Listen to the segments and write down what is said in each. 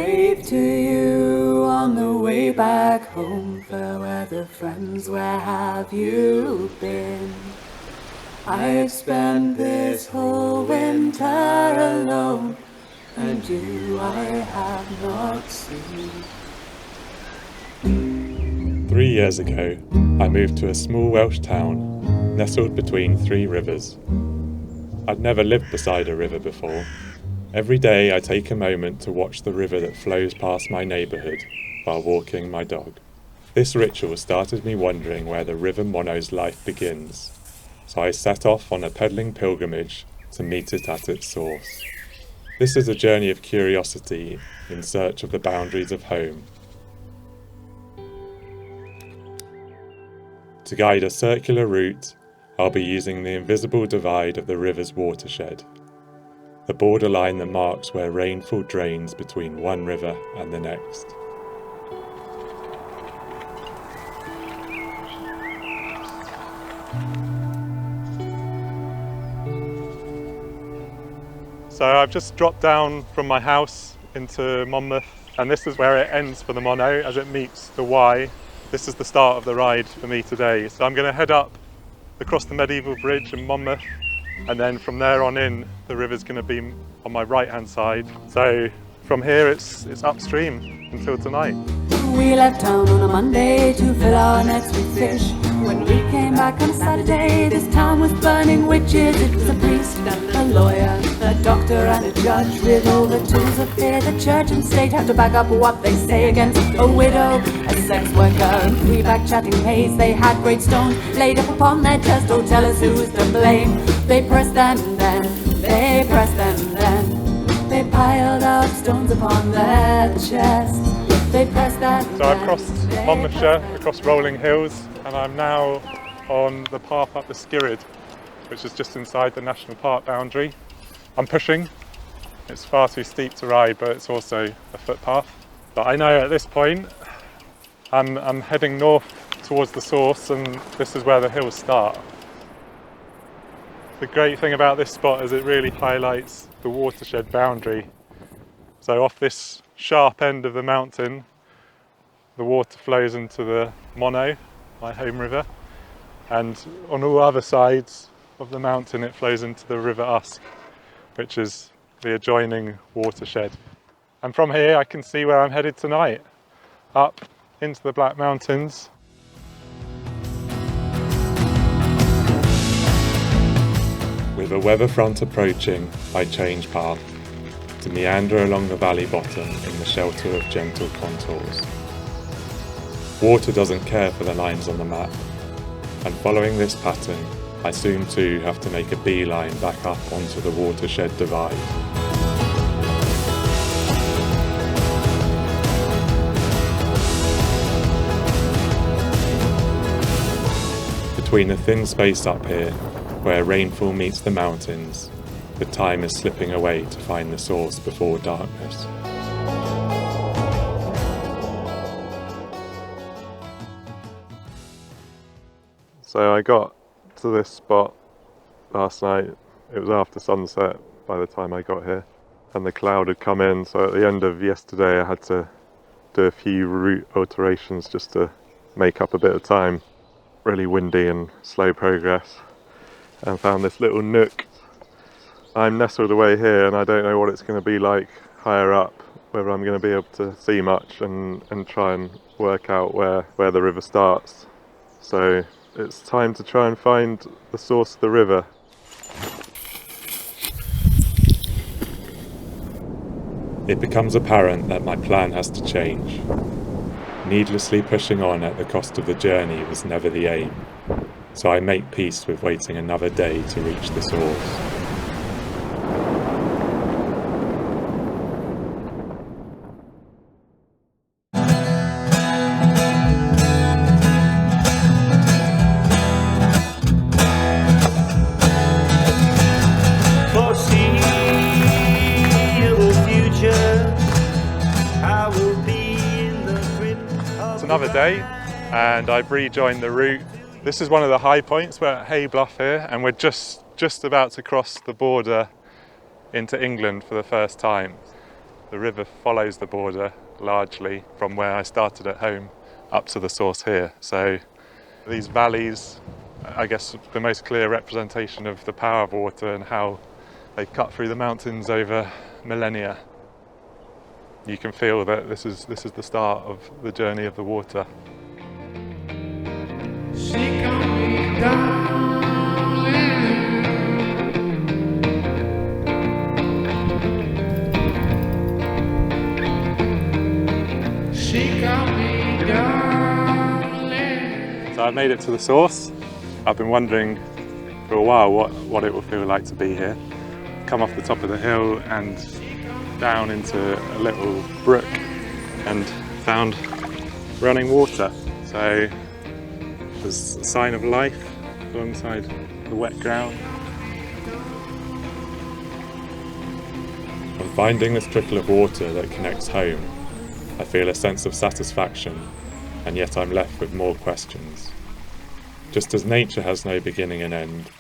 wave to you on the way back home. Fair weather friends, where have you been? I've spent this whole winter alone, and you I have not seen. 3 years ago, I moved to a small Welsh town, nestled between 3 rivers. I'd never lived beside a river before. Every day I take a moment to watch the river that flows past my neighbourhood while walking my dog. This ritual started me wondering where the River Monno's life begins, so I set off on a pedalling pilgrimage to meet it at its source. This is a journey of curiosity in search of the boundaries of home. To guide a circular route, I'll be using the invisible divide of the river's watershed, the borderline that marks where rainfall drains between one river and the next. So I've just dropped down from my house into Monmouth, and this is where it ends for the Monno as it meets the Wye. This is the start of the ride for me today. So I'm going to head up across the medieval bridge in Monmouth, and then from there on in, the river's going to be on my right hand side. So from here it's upstream until tonight. We left town on a Monday to fill our nets with fish. When we came back on a Saturday, this town was burning witches. It was a priest and a lawyer, a doctor and a judge, with all the tools of fear. The church and state have to back up what they say against a widow, a sex worker, and 3 back-chatting haze. They had great stones laid up upon their chest. Oh, tell us who's to blame. They pressed them then, they pressed them then. They piled up stones upon their chest. They pressed that. So I've crossed Monmouthshire, across rolling hills, and I'm now on the path up the Skirrid, which is just inside the national park boundary. I'm pushing. It's far too steep to ride, but it's also a footpath. But I know at this point I'm heading north towards the source, and this is where the hills start. The great thing about this spot is it really highlights the watershed boundary. So off this sharp end of the mountain, the water flows into the Monno, my home river, and on all other sides of the mountain it flows into the River Usk, which is the adjoining watershed. And from here I can see where I'm headed tonight, up into the Black Mountains. With a weather front approaching, I change path to meander along the valley bottom in the shelter of gentle contours. Water doesn't care for the lines on the map, and following this pattern, I soon too have to make a beeline back up onto the watershed divide. Between the thin space up here, where rainfall meets the mountains, the time is slipping away to find the source before darkness. So I got to this spot last night. It was after sunset by the time I got here, and the cloud had come in, so at the end of yesterday I had to do a few route alterations just to make up a bit of time. Really windy and slow progress, and found this little nook. I'm nestled away here and I don't know what it's going to be like higher up, whether I'm going to be able to see much and try and work out where the river starts. So it's time to try and find the source of the river. It becomes apparent that my plan has to change. Needlessly pushing on at the cost of the journey was never the aim, so I make peace with waiting another day to reach the source. Another day, and I've rejoined the route. This is one of the high points. We're at Hay Bluff here, and we're just about to cross the border into England for the first time. The river follows the border largely from where I started at home up to the source here. So these valleys, I guess, the most clear representation of the power of water and how they've cut through the mountains over millennia. You can feel that this is the start of the journey of the water. She got me darling. She got me darling. So I've made it to the source. I've been wondering for a while what it will feel like to be here. Come off the top of the hill and down into a little brook and found running water. So there's a sign of life alongside the wet ground. On finding this trickle of water that connects home, I feel a sense of satisfaction, and yet I'm left with more questions. Just as nature has no beginning and end,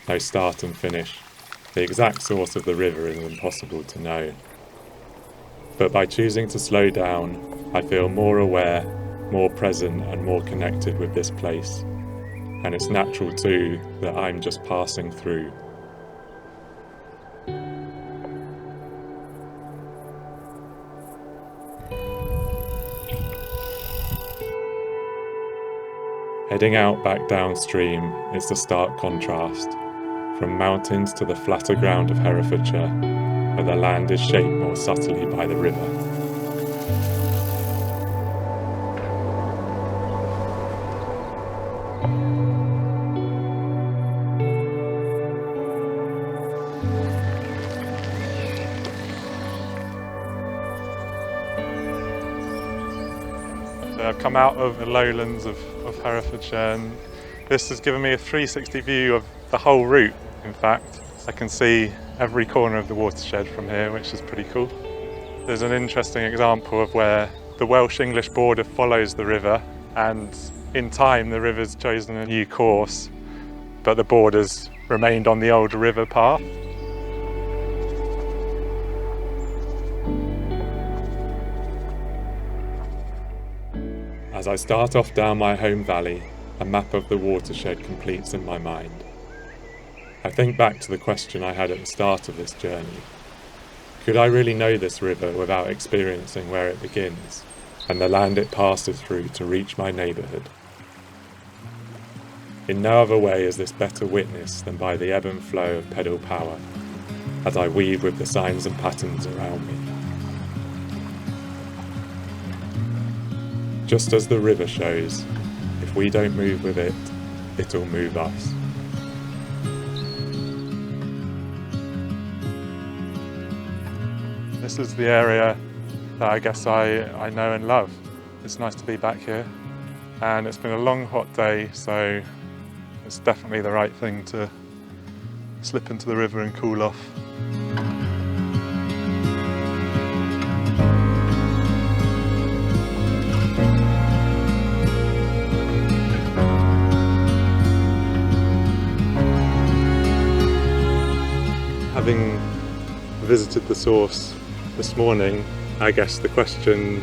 no start and finish, the exact source of the river is impossible to know. But by choosing to slow down, I feel more aware, more present and more connected with this place. And it's natural too that I'm just passing through. Heading out back downstream is the stark contrast, from mountains to the flatter ground of Herefordshire, where the land is shaped more subtly by the river. So I've come out of the lowlands of Herefordshire, and this has given me a 360 view of the whole route. In fact, I can see every corner of the watershed from here, which is pretty cool. There's an interesting example of where the Welsh-English border follows the river, and in time the river's chosen a new course, but the border's remained on the old river path. As I start off down my home valley, a map of the watershed completes in my mind. I think back to the question I had at the start of this journey. Could I really know this river without experiencing where it begins, and the land it passes through to reach my neighbourhood? In no other way is this better witnessed than by the ebb and flow of pedal power, as I weave with the signs and patterns around me. Just as the river shows, if we don't move with it, it'll move us. This is the area that I guess I know and love. It's nice to be back here, and it's been a long hot day, so it's definitely the right thing to slip into the river and cool off. Having visited the source this morning, I guess the question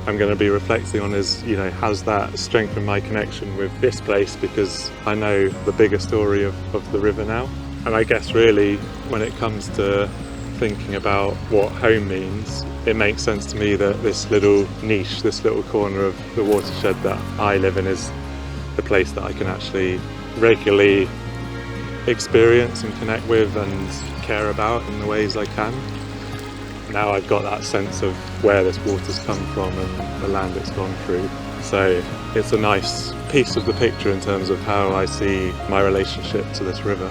I'm going to be reflecting on is, has that strengthened my connection with this place, because I know the bigger story of the river now. And I guess really when it comes to thinking about what home means, it makes sense to me that this little niche, this little corner of the watershed that I live in is the place that I can actually regularly experience and connect with and care about in the ways I can. Now I've got that sense of where this water's come from and the land it's gone through. So it's a nice piece of the picture in terms of how I see my relationship to this river.